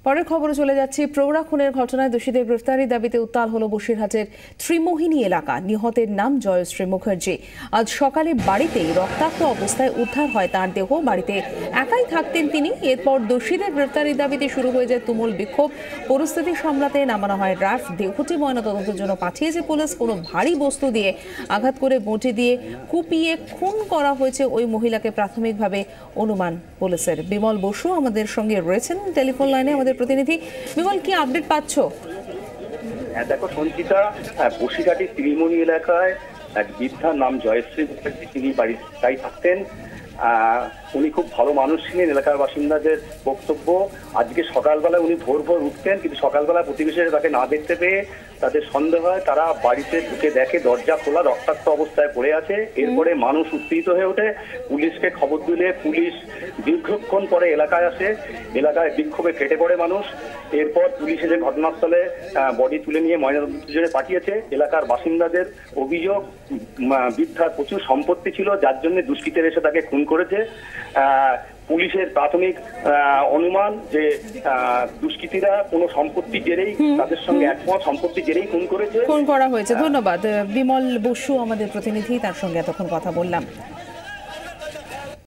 পরের খবরে চলে যাচ্ছি। প্রৌঢ়া খুনের ঘটনায় দোষীদের গ্রেফতারির দাবিতে উত্তাল হলো বসিরহাটের ত্রিমোহিনী এলাকা। নিহতের নাম জয়শ্রী মুখার্জি। আজ সকালে বাড়িতেই রক্তাক্ত অবস্থায় উদ্ধার হয় তার দেহ। বাড়িতে একাই থাকতেন তিনি। এরপর দোষীদের গ্রেফতারির দাবিতে শুরু হয়ে যায় তুমুল বিক্ষোভ। পরিস্থিতি সামলাতে নামানো হয় র্যাফ। দেহটি ময়নাতদন্তের জন্য পাঠিয়েছে পুলিশ। কোনো ভারী বস্তু দিয়ে আঘাত করে বঁটি দিয়ে কুপিয়ে খুন করা হয়েছে ওই মহিলাকে প্রাথমিকভাবে অনুমান পুলিশের। বিমল বসু আমাদের সঙ্গে রয়েছেন টেলিফোন লাইনে, আমাদের প্রতিনিধি। বিমল, কি আপডেট পাচ্ছ? দেখো সঞ্চিতা, বসিরহাটের ত্রিমোহিনী এলাকায় এক বৃদ্ধার নাম জয়শ্রী মুখার্জি, তিনি বাড়িতেই থাকতেন। উনি খুব ভালো মানুষ ছিলেন। এলাকার বাসিন্দাদের বক্তব্য, আজকে সকালবেলা উনি ভোর ভোর উঠতেন, কিন্তু সকালবেলা প্রতিবেশীরা তাকে না দেখতে পেয়ে তাদের সন্দেহ হয়। তারা বাড়িতে ঢুকে দেখে দরজা খোলা, রক্তাক্ত অবস্থায় পড়ে আছে। এরপরে মানুষ উত্তেজিত হয়ে ওঠে, পুলিশকে খবর দিলে পুলিশ দীর্ঘক্ষণ পরে এলাকায় আসে। এলাকায় বিক্ষোভে ফেটে পড়ে মানুষ। এরপর পুলিশ এসে ঘটনাস্থলে বডি তুলে নিয়ে ময়নাতদন্তের জন্য পাঠিয়েছে। এলাকার বাসিন্দাদের অভিযোগ, বৃদ্ধার প্রচুর সম্পত্তি ছিল, যার জন্য দুষ্কৃতীরা এসে তাকে খুন করেছে। পুলিশের প্রাথমিক অনুমান যে দুষ্কৃতীরা কোনো সম্পত্তি জেরেই তাদের সঙ্গে একমত, সম্পত্তি জেরেই খুন করা হয়েছে। ধন্যবাদ বিমল বসু আমাদের প্রতিনিধি, তার সঙ্গে এতক্ষণ কথা বললাম।